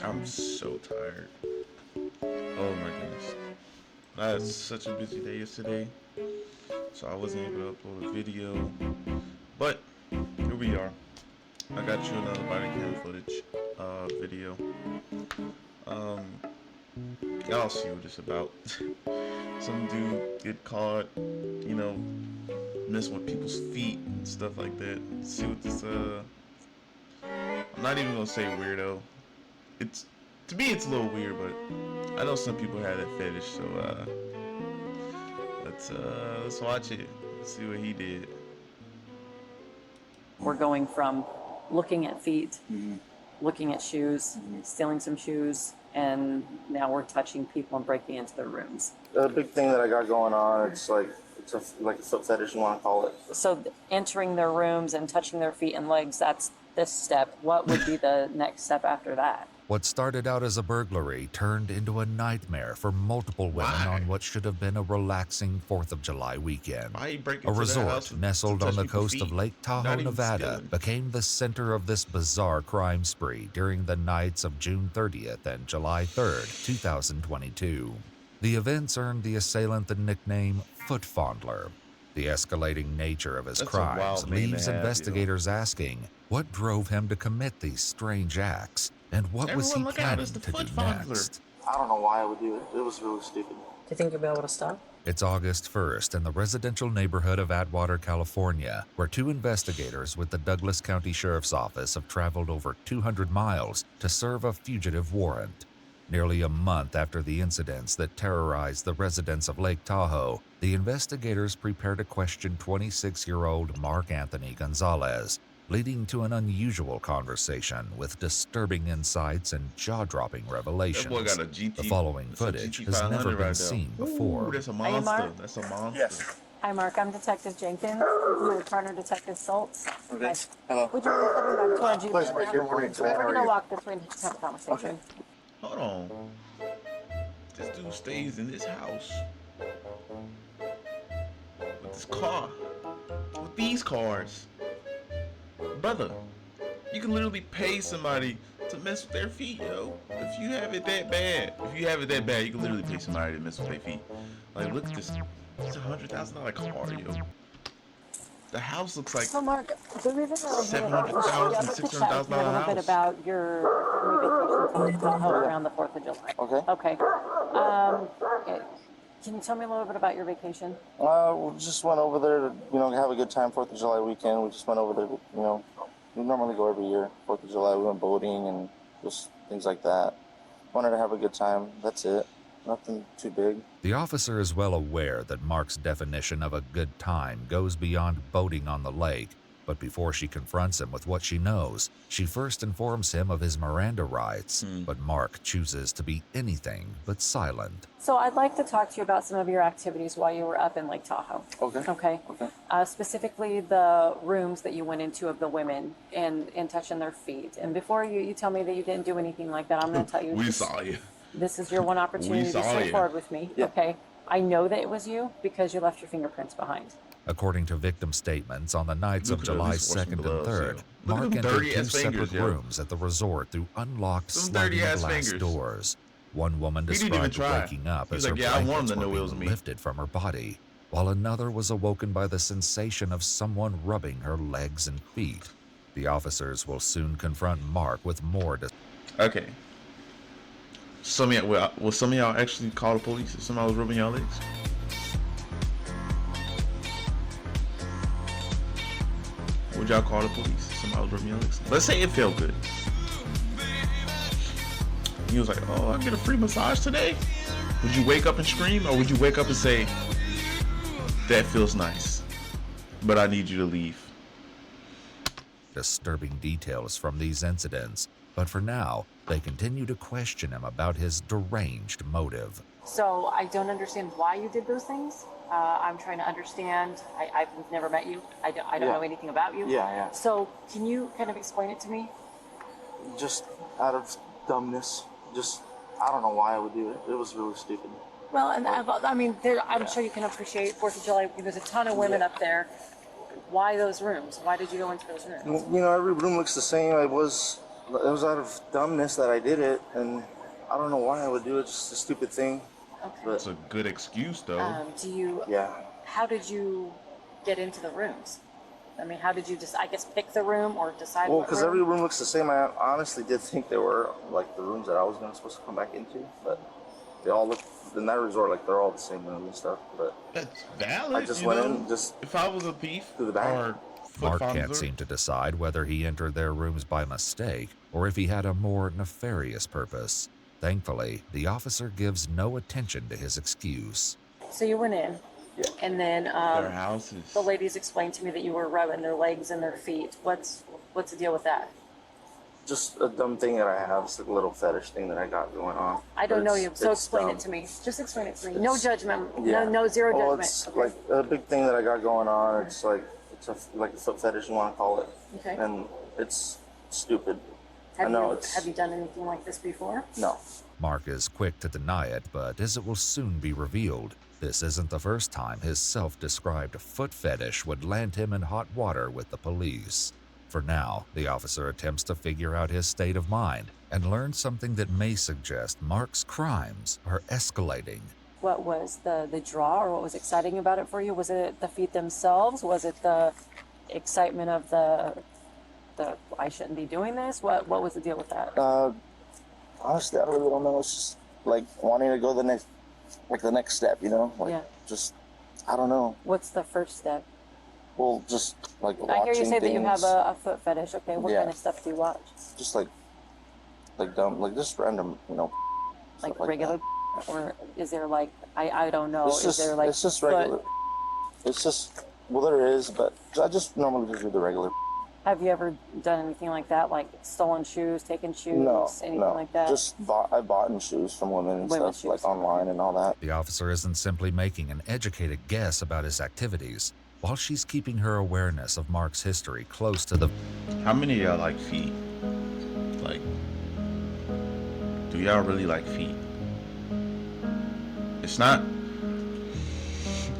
I'm so tired. Oh my goodness. I had such a busy day yesterday, so I wasn't able to upload a video. But here we are. I got you another body cam footage video. Um, y'all see what it's about. Some dude get caught, messing with people's feet and stuff like that. See what this I'm not even gonna say weirdo. It's to me it's a little weird, but I know some people have that fetish, so let's watch it. Let's see what he did. We're going from looking at feet, looking at shoes, stealing some shoes, and now we're touching people and breaking into their rooms. The big thing that I got going on, it's like a foot fetish, you want to call it. So entering their rooms and touching their feet and legs, that's this step. What would be the next step after that? What started out as a burglary turned into a nightmare for multiple women on what should have been a relaxing 4th of July weekend. A resort nestled on the coast of Lake Tahoe, Nevada, became the center of this bizarre crime spree during the nights of June 30th and July 3rd, 2022. The events earned the assailant the nickname Foot Fondler. The escalating nature of his crimes leaves investigators asking what drove him to commit these strange acts, and what was he planning to do next? I don't know why I would do it. It was really stupid. Do you think you'll be able to stop? It's August 1st in the residential neighborhood of Atwater, California, where two investigators with the Douglas County Sheriff's Office have traveled over 200 miles to serve a fugitive warrant. Nearly a month after the incidents that terrorized the residents of Lake Tahoe, the investigators prepare to question 26-year-old Mark Anthony Gonzalez, leading to an unusual conversation with disturbing insights and jaw-dropping revelations. The following footage has never been seen before. Ooh, that's a monster. That's a monster. Yes. Hi, Mark. I'm Detective Jenkins. Your partner, Detective Schultz. Okay. Hello. Would you mind coming back towards you? Pleasure. We're going to walk this way and have a conversation. Okay. Hold on. This dude stays in this house with this car, with these cars. Brother, you can literally pay somebody to mess with their feet, yo. If you have it that bad, you can literally pay somebody to mess with their feet. Like, look at this. It's $100,000 car, yo. The house looks like So, Mark, the reason that I'm here $700,000, $600,000 a little bit house. about your family vacation to Tahoe around the 4th of July. Okay. Okay. Can you tell me a little bit about your vacation? We just went over there to, have a good time 4th of July weekend. We just went over there to, we normally go every year, 4th of July. We went boating and just things like that. Wanted to have a good time. That's it. Nothing too big. The officer is well aware that Mark's definition of a good time goes beyond boating on the lake, but before she confronts him with what she knows, she first informs him of his Miranda rights. But Mark chooses to be anything but silent. So I'd like to talk to you about some of your activities while you were up in Lake Tahoe. Okay. Specifically the rooms that you went into of the women and touching their feet. And before you tell me that you didn't do anything like that, I'm going to tell you. We saw you. This is your one opportunity to step forward with me. Yeah. Okay. I know that it was you because you left your fingerprints behind. According to victim statements, on the nights of July 2nd and 3rd, Look Mark at them entered dirty two ass separate fingers, yo. rooms at the resort through unlocked Some sliding dirty ass glass fingers. doors. One woman He didn't even described try. waking up He was as her like, "Yeah, I want him blankets to know were it was being me." lifted from her body, while another was awoken by the sensation of someone rubbing her legs and feet. The officers will soon confront Mark with more. Okay. Will some of y'all actually call the police if somebody was rubbing y'all legs? Would y'all call the police if somebody was rubbing your legs? Let's say it felt good. He was like, "Oh, I get a free massage today." Would you wake up and scream, or would you wake up and say, "That feels nice, but I need you to leave"? Disturbing details from these incidents, but for now, they continue to question him about his deranged motive. So I don't understand why you did those things. I'm trying to understand. I've never met you. I don't know anything about you. Yeah. So can you kind of explain it to me? Just out of dumbness. I don't know why I would do it. It was really stupid. Well, and I'm sure you can appreciate 4th of July. There's a ton of women up there. Why those rooms? Why did you go into those rooms? Every room looks the same. I was It was out of dumbness that I did it, and I don't know why I would do it. Just a stupid thing. Okay. But It's a good excuse, though. Yeah. How did you get into the rooms? I mean, how did you just, I guess, pick the room or decide? Well, what because room? every room looks the same. I honestly did think they were like the rooms that I was supposed to come back into, but they all look in that resort like they're all the same rooms and stuff. But That's valid. I just went in, just if I was a thief through the back. or Mark can't seem to decide whether he entered their rooms by mistake or if he had a more nefarious purpose. Thankfully, the officer gives no attention to his excuse. So you went in, and then their houses. the ladies explained to me that you were rubbing their legs and their feet. What's the deal with that? Just a dumb thing that I have. It's like a little fetish thing that I got going on. I don't know you, so explain dumb. it to me. Just explain it to me. No judgment. Yeah. No zero Well, judgment. it's Okay. like a big thing that I got going on. It's like like a foot fetish, you want to call it. Okay. And it's stupid. Have you done anything like this before? No. Mark is quick to deny it, but as it will soon be revealed, this isn't the first time his self-described foot fetish would land him in hot water with the police. For now, the officer attempts to figure out his state of mind and learns something that may suggest Mark's crimes are escalating. What was the draw, or what was exciting about it for you? Was it the feet themselves? Was it the excitement of the I shouldn't be doing this? What was the deal with that? Honestly, I really don't know. It's just like wanting to go the next step, you know? Like, Yeah. just, I don't know. What's the first step? Well, just like watching I hear you say things. that you have a foot fetish. Okay, what Yeah. kind of stuff do you watch? Just like dumb, like just random, you know. Like stuff regular, that. or is there like I don't know? It's Is just, there like it's just foot- regular. It's just, well, there is, but I just normally just do the regular. Have you ever done anything like that, like stolen shoes, taken shoes, anything no. like that? I bought in shoes from women and Women's stuff, like shoes. online and all that. The officer isn't simply making an educated guess about his activities, while she's keeping her awareness of Mark's history close to the... How many of y'all like feet? Like, do y'all really like feet? It's not...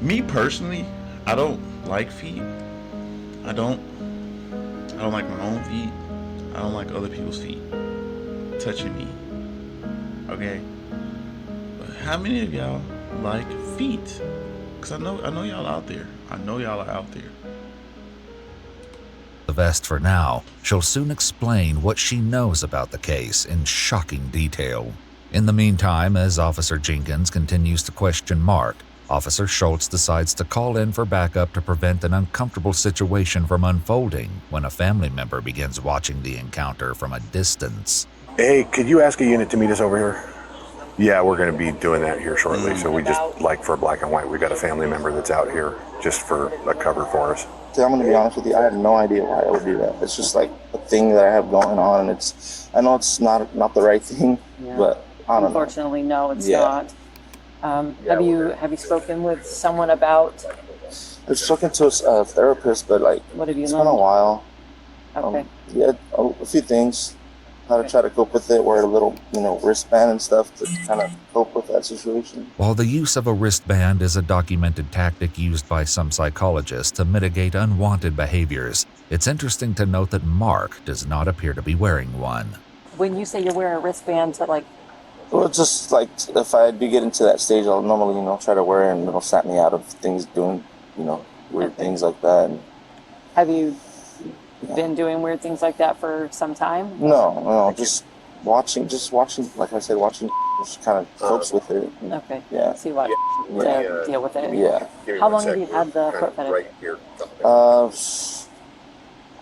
Me personally, I don't like feet. I don't like my own feet. I don't like other people's feet touching me. Okay? But how many of y'all like feet? Because I know y'all out there. I know y'all are out there. The vest for now. She'll soon explain what she knows about the case in shocking detail. In the meantime, as Officer Jenkins continues to question Mark, Officer Schultz decides to call in for backup to prevent an uncomfortable situation from unfolding when a family member begins watching the encounter from a distance. Hey, could you ask a unit to meet us over here? Yeah, we're going to be doing that here shortly, so we just, like for black and white, we got a family member that's out here just for a cover for us. See, I'm going to be honest with you, I have no idea why I would do that. It's just like a thing that I have going on, and I know it's not the right thing, but I don't know. Unfortunately, no, it's not. Have you spoken with someone about? I've spoken to a therapist, but like, What have you it's learned? been a while. Okay. Yeah, a few things. How to try to cope with it, wear a little, wristband and stuff to kind of cope with that situation. While the use of a wristband is a documented tactic used by some psychologists to mitigate unwanted behaviors, it's interesting to note that Mark does not appear to be wearing one. When you say you wear a wristband to like, Well, just like if I do get into that stage, I'll normally, try to wear it, and it'll snap me out of things doing, weird things like that. And, have you been doing weird things like that for some time? No, just watching, like I said, watching just kind of copes with it. Okay. Yeah. So you watch to deal with it. Yeah. How long have you had the foot fetish? Right here.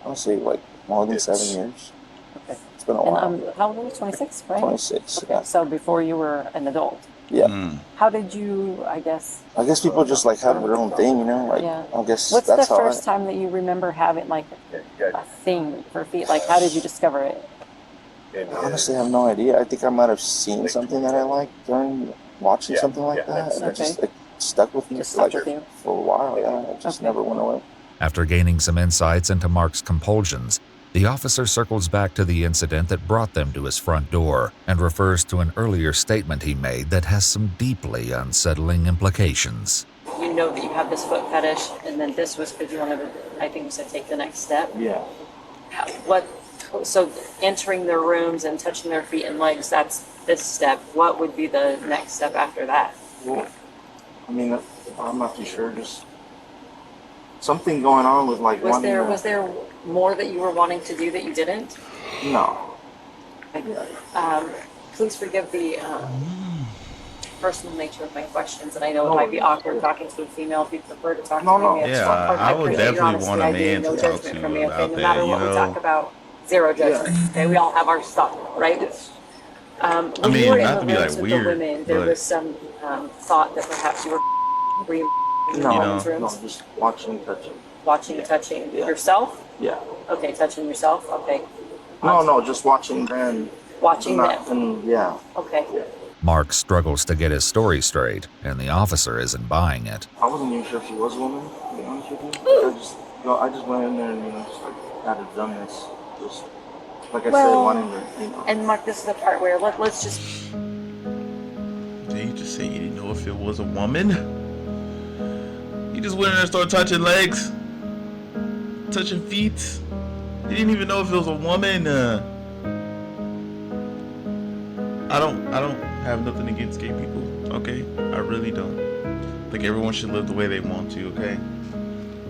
Honestly, like more than 7 years. Okay. It's been a while. And how old are you? 26, right? 26. Okay. Yeah. So before you were an adult. Yeah. How did you? I guess people just like have their own thing, Like Yeah. I guess What's that's the how first time that you remember having like a thing for feet? Like, how did you discover it? I honestly have no idea. I think I might have seen something that I liked during watching something like that, and it stuck with me Just for, stuck with you. for a while. Yeah, it just never went away. After gaining some insights into Mark's compulsions, the officer circles back to the incident that brought them to his front door and refers to an earlier statement he made that has some deeply unsettling implications. You know that you have this foot fetish, and then this was because you wanted to, I think you said, take the next step. Yeah. So entering their rooms and touching their feet and legs, that's this step. What would be the next step after that? Well, I mean, I'm not too sure. Just something going on with like wanting to- Was there more that you were wanting to do that you didn't? No. Please forgive the personal nature of my questions, and I know it might be awkward talking to a female if you prefer to talk to me. Yeah, I would definitely want a man to talk to from me, about okay? No that, matter you what we know? talk about, zero judgment. Okay, we all have our stuff, right? When you were in not the to be rooms like with weird, the women, there but was some thought that perhaps you were in the women's No, rooms, just watching, touching. watching, touching yourself. Yeah. Okay, touching yourself. Okay. No, just watching them. Watching them. And yeah. Okay. Mark struggles to get his story straight, and the officer isn't buying it. I wasn't even sure if she was a woman, to be honest with you. I just went in there and, just like, out of dumbness. Just, like I said, wanting to, And Mark, this is the part where let's just. Did you just say you didn't know if it was a woman? You just went in there and started touching legs, touching feet. You didn't even know if it was a woman. I don't have nothing against gay people, okay? I really don't. I think everyone should live the way they want to, okay?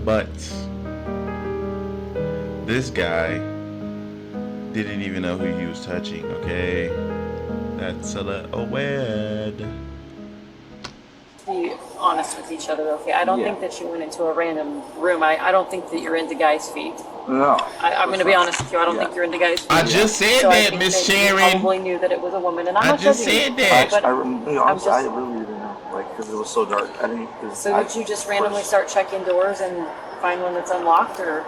But this guy didn't even know who he was touching, okay? That's a weird. Be honest with each other, okay? I don't think that you went into a random room. I don't think that you're into guys' feet. No. I'm going to be honest with you. I don't think you're into guys' feet. I just said So I that, think Miss that you Sharon. probably knew that it was a woman, and I'm I not just judging said you, that. but I really didn't know, like, because it was so dark. I didn't. so did you just randomly start checking doors and find one that's unlocked, or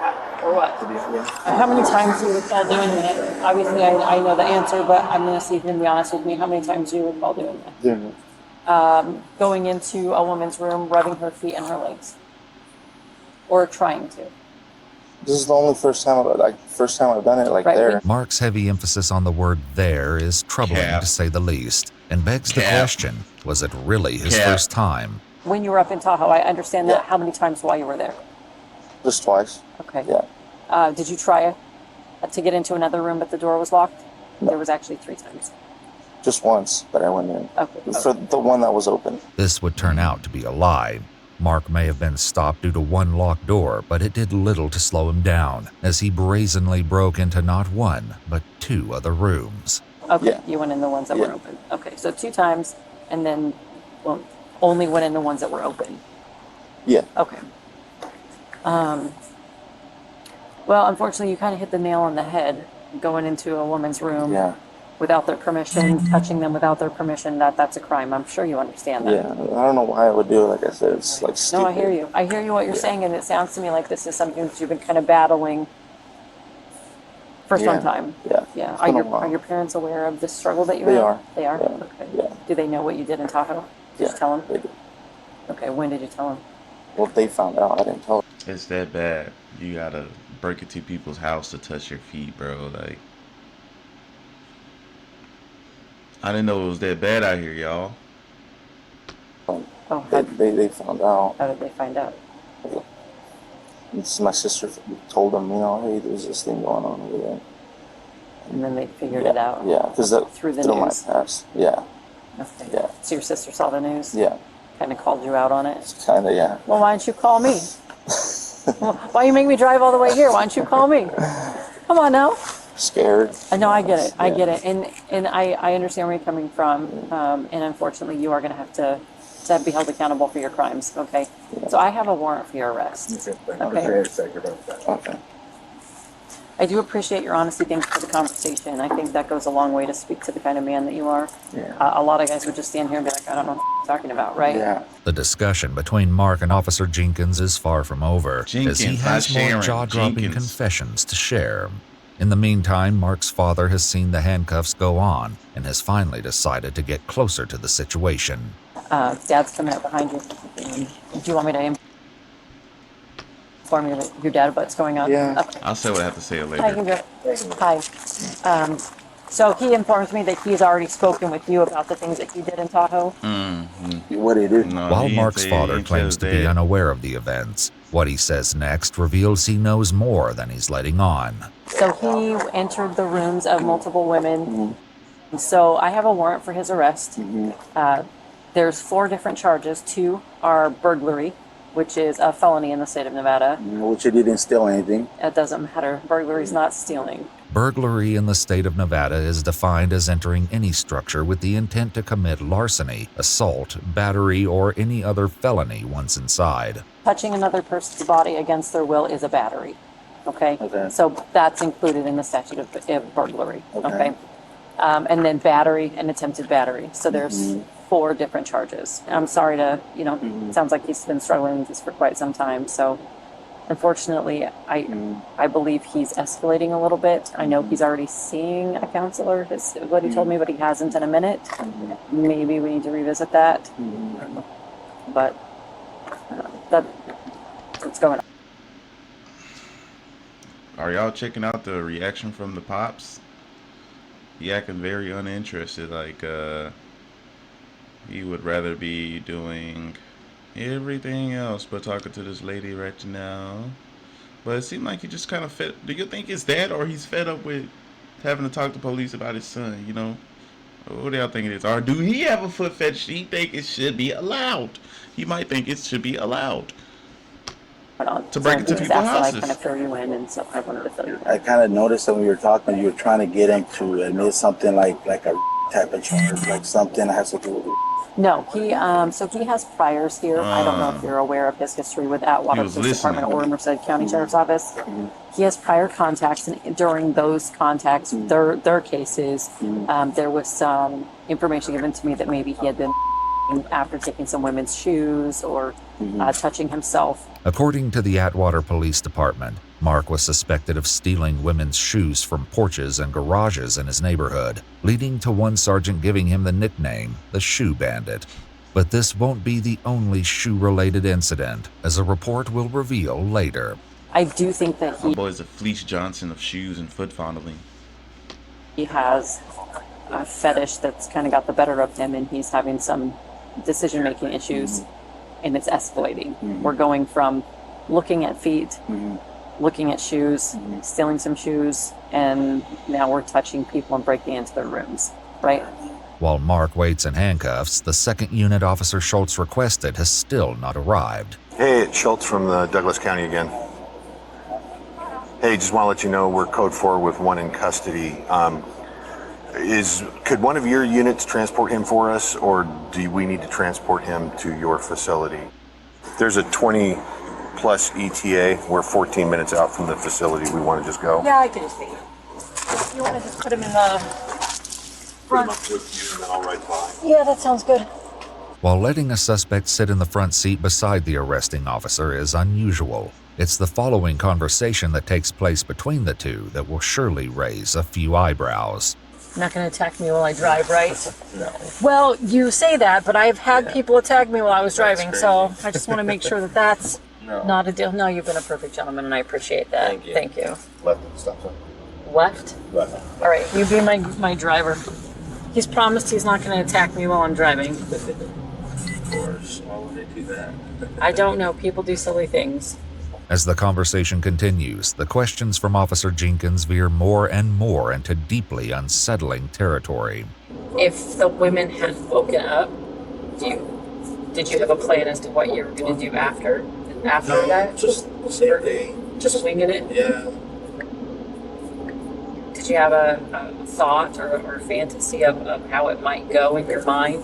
what? Yeah. How many times do you recall doing that? Obviously, I know the answer, but I'm going to see if you can be honest with me. How many times do you recall doing that? Didn't. Going into a woman's room, rubbing her feet and her legs, or trying to. This is the only first time I've done it like Right, there. Mark's heavy emphasis on the word there is troubling to say the least, and begs the question, was it really his first time? When you were up in Tahoe, I understand that. How many times while you were there? Just twice. Okay. Yeah. Did you try to get into another room but the door was locked? No. There was actually 3 times. Just once, but I went in. Okay. For the one that was open. This would turn out to be a lie. Mark may have been stopped due to one locked door, but it did little to slow him down, as he brazenly broke into not one, but 2 other rooms. Okay, Yeah. you went in the ones that were open. Okay, so 2 times, and then only went in the ones that were open. Yeah. Okay. Well, unfortunately, you kind of hit the nail on the head. Going into a woman's room without their permission, touching them without their permission, that's a crime. I'm sure you understand that. Yeah, I don't know why I would do it. Like I said, it's like stupid. No, I hear you. I hear you what you're saying, and it sounds to me like this is something that you've been kind of battling for some time. Yeah. Yeah. It's been a while. Are your parents aware of this struggle that you They have? are. They are? Yeah. Okay. Yeah. Do they know what you did in Tahoe? Did you tell them? They do. Okay, when did you tell them? Well, they found out. I didn't tell them. It's that bad. You gotta break into people's house to touch your feet, bro. Like, I didn't know it was that bad out here, y'all. Oh, They found out. how did they find out? My sister told them, hey, there's this thing going on over there. And then they figured it out? Yeah, because through the my news? past. Yeah. Okay. Yeah. So your sister saw the news? Yeah. Kind of called you out on it? Kind of, yeah. Well, why don't you call me? Well, why you make me drive all the way here? Why don't you call me? Come on now. Scared. I know, I get it. I get it. And I understand where you're coming from. And unfortunately, you are going to have to be held accountable for your crimes, okay? So I have a warrant for your arrest. Okay. Okay. I do appreciate your honesty. Thanks for the conversation. I think that goes a long way to speak to the kind of man that you are. Yeah. A lot of guys would just stand here and be like, I don't know what you're talking about, right? Yeah. The discussion between Mark and Officer Jenkins is far from over, as he has more jaw-dropping confessions to share. In the meantime, Mark's father has seen the handcuffs go on and has finally decided to get closer to the situation. Dad's coming up behind you. Do you want me to inform your dad about what's going on? Yeah. Okay. I'll say what I have to say later. Hi, Kendra. Hi. So he informs me that he's already spoken with you about the things that he did in Tahoe. What did he do? No, While he Mark's didn't say- father he claims said to be that. unaware of the events, what he says next reveals he knows more than he's letting on. So he entered the rooms of multiple women. So I have a warrant for his arrest. There's 4 different charges. 2 are burglary, which is a felony in the state of Nevada. Which he didn't steal anything. It doesn't matter. Burglary is not stealing. Burglary in the state of Nevada is defined as entering any structure with the intent to commit larceny, assault, battery, or any other felony once inside. Touching another person's body against their will is a battery. Okay? So that's included in the statute of burglary. Okay? And then battery and attempted battery. So there's 4 different charges. I'm sorry to, it sounds like he's been struggling with this for quite some time. So unfortunately, I believe he's escalating a little bit. I know he's already seeing a counselor, is what he told me, but he hasn't in a minute. Maybe we need to revisit that. But that's what's going on. Are y'all checking out the reaction from the pops? He acting very uninterested, like he would rather be doing everything else but talking to this lady right now. But it seemed like he just kind of fed. Do you think it's that, or he's fed up with having to talk to police about his son? What do y'all think it is? Or do he have a foot fetish? He think it should be allowed. He might think it should be allowed to break into people's houses. I kind of fill you in, and so I wanted to fill you in. I kind of noticed that when you were talking, you were trying to get him to admit something like a type of charge, like something that has to do with it. No, he has priors here. I don't know if you're aware of his history with Atwater Police Department or Merced County Sheriff's Office. He has prior contacts, and during those contacts, their cases, there was some information given to me that maybe he had been after taking some women's shoes or touching himself. According to the Atwater Police Department, Mark was suspected of stealing women's shoes from porches and garages in his neighborhood, leading to one sergeant giving him the nickname, the Shoe Bandit. But this won't be the only shoe-related incident, as a report will reveal later. I do think that My boy's a Fleece Johnson of shoes and foot fondling. He has a fetish that's kind of got the better of him, and he's having some decision-making issues, and it's escalating. We're going from looking at feet, looking at shoes, stealing some shoes, and now we're touching people and breaking into their rooms, right? While Mark waits in handcuffs, the second unit Officer Schultz requested has still not arrived. Hey, it's Schultz from the Douglas County again. Hey, just want to let you know we're code 4 with one in custody. Could one of your units transport him for us, or do we need to transport him to your facility? There's a 20+ ETA. We're 14 minutes out from the facility. We want to just go. Yeah, I can just be. You want to just put him in the front? With you, and then I'll ride by. Yeah, that sounds good. While letting a suspect sit in the front seat beside the arresting officer is unusual, it's the following conversation that takes place between the two that will surely raise a few eyebrows. You're not going to attack me while I drive, right? No. Well, you say that, but I've had people attack me while I was driving, so I just want to make sure that that's not a deal. No, you've been a perfect gentleman, and I appreciate that. Thank you. Left at the stop sign. Left? Left. All right, you be my driver. He's promised he's not going to attack me while I'm driving. Of course, why would they do that? I don't know. People do silly things. As the conversation continues, the questions from Officer Jenkins veer more and more into deeply unsettling territory. If the women had woken up, did you have a plan as to what you were going to do after that? Just the same day. Just winging it? Yeah. Did you have a thought or a fantasy of how it might go in your mind?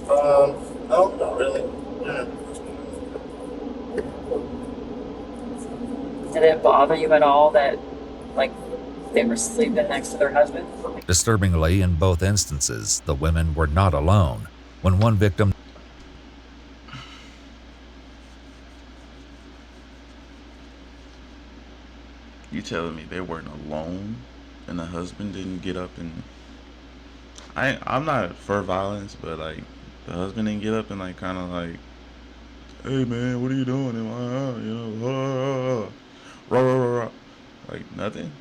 No, not really. Yeah. Did it bother you at all that, they were sleeping next to their husband? Disturbingly, in both instances, the women were not alone. When one victim You telling me they weren't alone and the husband didn't get up and... I'm not for violence, but the husband didn't get up and kind of hey man, what are you doing in my house? Nothing.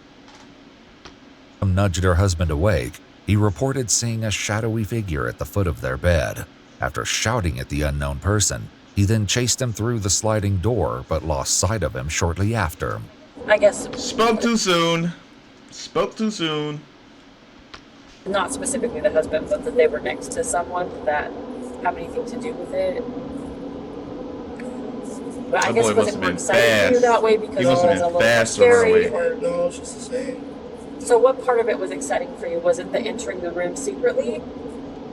Nudged her husband awake, he reported seeing a shadowy figure at the foot of their bed. After shouting at the unknown person, he then chased him through the sliding door but lost sight of him shortly after. I guess... Spoke too soon. Spoke too soon. Not specifically the husband, but that they were next to someone that have anything to do with it. But I That guess boy was must it have more been exciting for you fast. that way because He it must was have a been little more fast to run scary? away. Or No, it's just the same. so what part of it was exciting for you? Was it the entering the room secretly?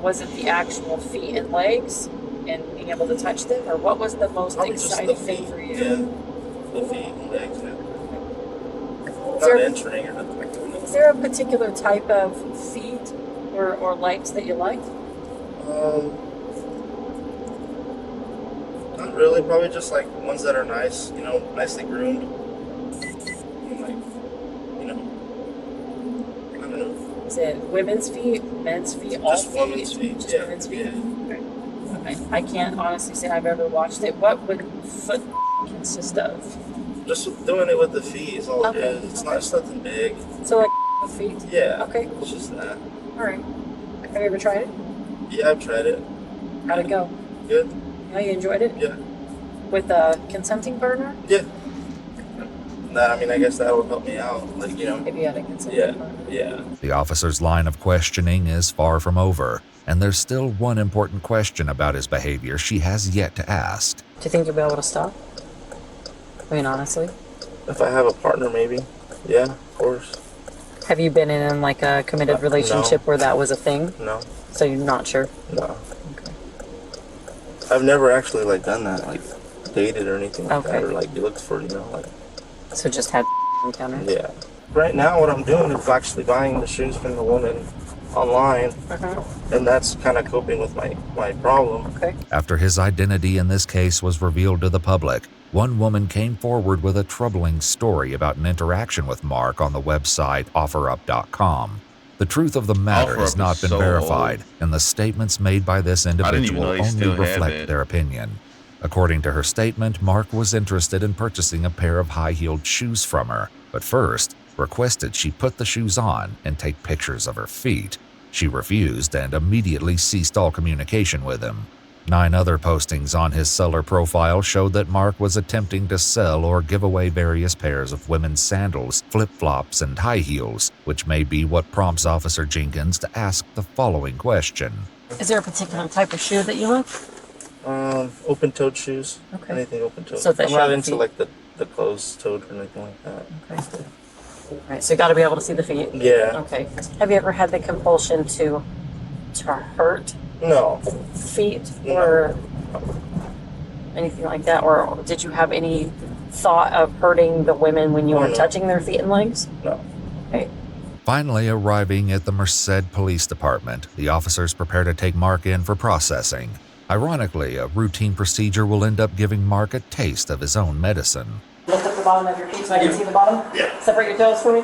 Was it the actual feet and legs and being able to touch them, or what was the most Probably just exciting the thing feet. for you? Yeah, the feet and legs. Yeah. Is Not there, entering or nothing like that. is there a particular type of feet or legs that you like? Not really. Probably just like ones that are nice, you know, nicely groomed. And like, you know, I don't know. Is it women's feet, men's feet, all Just feet? women's feet. Just Yeah, women's feet? yeah. Okay. I can't honestly say I've ever watched it. What would foot consist of? Just doing it with the feet is all Okay. it is. It's not. It's nothing big. So like with feet? Yeah. Okay. It's just that. All right. Have you ever tried it? Yeah, I've tried it. How'd it go? Good. Yeah, you enjoyed it? Yeah. With a consenting partner? Yeah. That, I mean, I guess that would help me out. Like, you know. If you had a consenting Yeah. partner. Yeah. The officer's line of questioning is far from over, and there's still one important question about his behavior she has yet to ask. Do you think you'll be able to stop? I mean, honestly. If I have a partner, maybe. Yeah, of course. Have you been in like a committed relationship where that was a thing? No. So you're not sure? No. Okay. I've never actually like done that, like dated or anything like that, Okay. or like looked for, you know, like. So just had encounters? Yeah. Right now, what I'm doing is actually buying the shoes from the woman online, and that's kind of coping with my problem. Okay. After his identity in this case was revealed to the public, one woman came forward with a troubling story about an interaction with Mark on the website OfferUp.com. The truth of the matter has OfferUp not is been so verified, old. and the statements made by this individual know they only still have reflect it. their opinion. According to her statement, Mark was interested in purchasing a pair of high-heeled shoes from her, but first requested she put the shoes on and take pictures of her feet. She refused and immediately ceased all communication with him. 9 other postings on his seller profile showed that Mark was attempting to sell or give away various pairs of women's sandals, flip-flops, and high heels, which may be what prompts Officer Jenkins to ask the following question. Is there a particular type of shoe that you like? Open-toed shoes. Okay. Anything open-toed. So that I'm show not the into feet? like the closed-toed or anything like that. Okay. All right, so you got to be able to see the feet. Yeah. Okay. Have you ever had the compulsion to hurt No. feet or anything like that? Or did you have any thought of hurting the women when you were No. touching their feet and legs? No. Okay. Finally arriving at the Merced Police Department, the officers prepare to take Mark in for processing. Ironically, a routine procedure will end up giving Mark a taste of his own medicine. Lift up the bottom of your feet so I can see the bottom? Yeah. Separate your toes for me?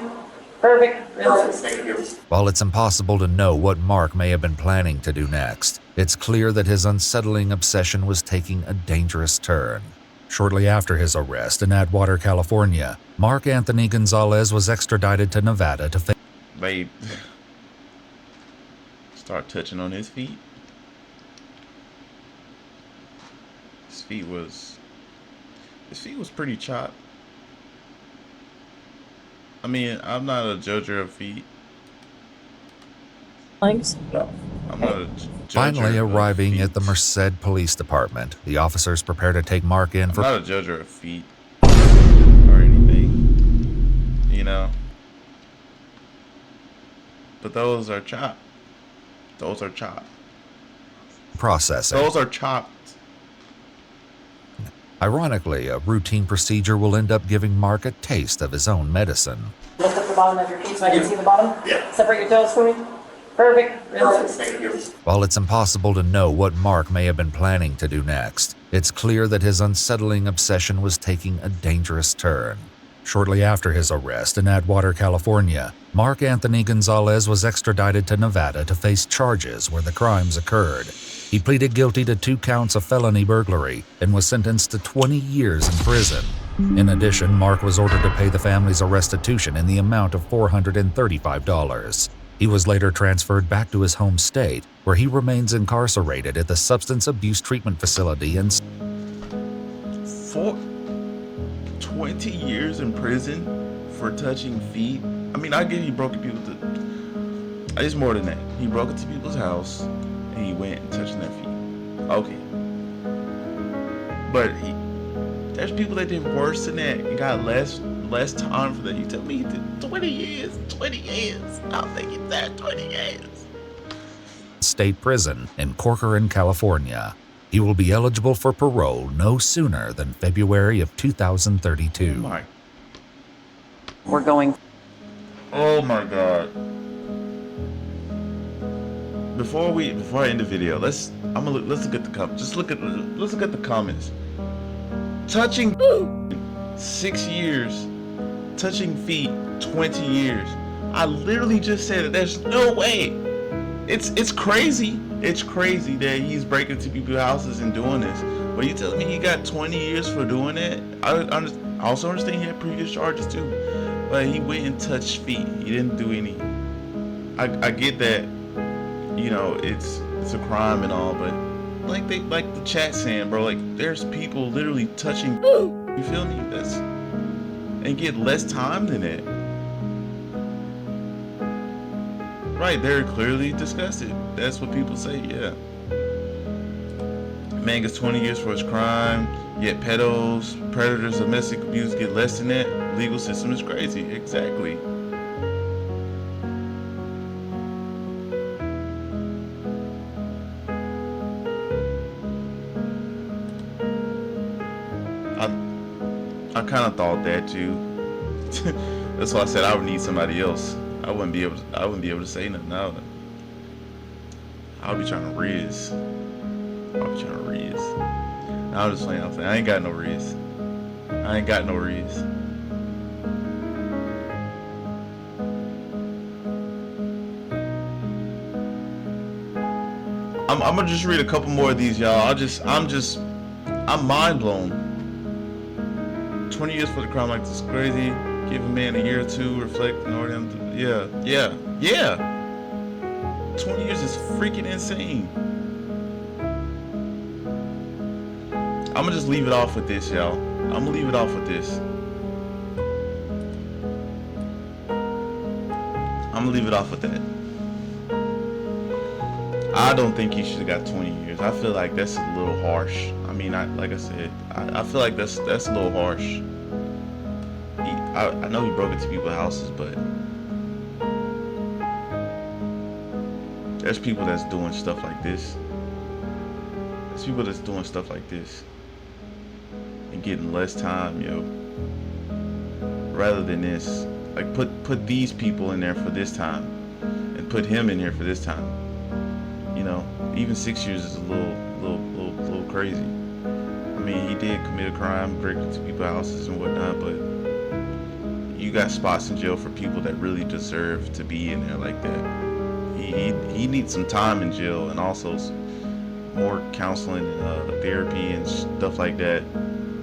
Perfect. Relax. While it's impossible to know what Mark may have been planning to do next, it's clear that his unsettling obsession was taking a dangerous turn. Shortly after his arrest in Atwater, California, Mark Anthony Gonzalez was extradited to Nevada to face. Babe. Start touching on his feet. His feet was pretty chopped. I mean, I'm not a judger of feet. Legs? No. I'm not a judger Finally of arriving feet. at the Merced Police Department, the officers prepare to take Mark in I'm for. not a judger of feet or anything, you know. But those are chopped. Those are chopped. Processing. Those are chopped. Ironically, a routine procedure will end up giving Mark a taste of his own medicine. Lift up the bottom of your feet so I can see the bottom? Yeah. Separate your toes for me? Perfect. Relax. While it's impossible to know what Mark may have been planning to do next, it's clear that his unsettling obsession was taking a dangerous turn. Shortly after his arrest in Atwater, California, Mark Anthony Gonzalez was extradited to Nevada to face charges where the crimes occurred. He pleaded guilty to 2 counts of felony burglary and was sentenced to 20 years in prison. In addition, Mark was ordered to pay the family's a restitution in the amount of $435. He was later transferred back to his home state, where he remains incarcerated at the Substance Abuse Treatment Facility in 20 years in prison for touching feet. I mean, I get he broke into people's. It's more than that. He broke into people's house and he went and touched their feet. Okay. But there's people that did worse than that and got less time for that. You tell me he did 20 years. 20 years. I'll think it's that 20 years. State prison in Corcoran, California. He will be eligible for parole no sooner than February of 2032. Oh my. We're going. Oh my God. Before I end the video, let's look at the comments. Let's look at the comments. Touching 6 years, touching feet 20 years. I literally just said that there's no way. It's crazy. It's crazy that he's breaking into people's houses and doing this. But you telling me he got 20 years for doing that? I also understand he had previous charges too. But he went and touched feet. He didn't do any. I get that. You know, it's a crime and all, but like the chat saying, bro, like there's people literally touching. You feel me? And get less time than that. Right, they're clearly disgusted. That's what people say. Yeah. Man gets 20 years for his crime. Yet pedos, predators, domestic abuse get less than that. Legal system is crazy. Exactly. I kind of thought that too. That's why I said I would need somebody else. I wouldn't be able to say nothing now. I'll be trying to riz. Now I'm just playing. I ain't got no riz. I'm gonna just read a couple more of these, y'all. I'm mind blown. 20 years for the crime like this is crazy. Give a man a year or two, reflect in order to. Yeah. 20 years is freaking insane. I'm gonna just leave it off with this, y'all. I don't think he should have got 20 years. I feel like that's a little harsh. I mean, like I said, I feel like that's a little harsh. I know he broke into people's houses, but there's people that's doing stuff like this. And getting less time, yo. Rather than this, like put these people in there for this time, and put him in here for this time. You know, even 6 years is a little crazy. I mean, he did commit a crime, break into people's houses and whatnot, but you got spots in jail for people that really deserve to be in there like that. He needs some time in jail, and also more counseling and therapy and stuff like that,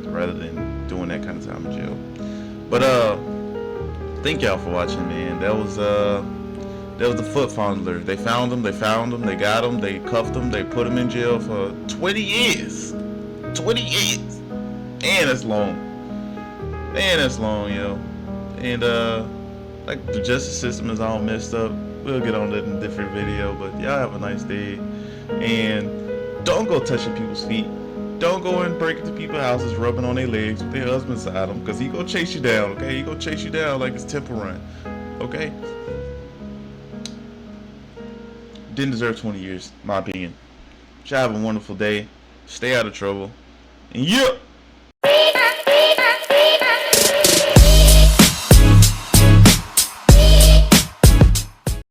rather than doing that kind of time in jail. But thank y'all for watching, man. That was the foot fondler. They found him, they got him, they cuffed him, they put him in jail for 20 years. 20 years. Man, that's long, yo. And like the justice system is all messed up. We'll get on that in a different video, but y'all have a nice day. And don't go touching people's feet. Don't go and break into people's houses, rubbing on their legs with their husbands beside them, because he gonna chase you down, okay? He gonna chase you down like it's Temple Run, okay? Didn't deserve 20 years, in my opinion. Y'all have a wonderful day. Stay out of trouble. And yeah!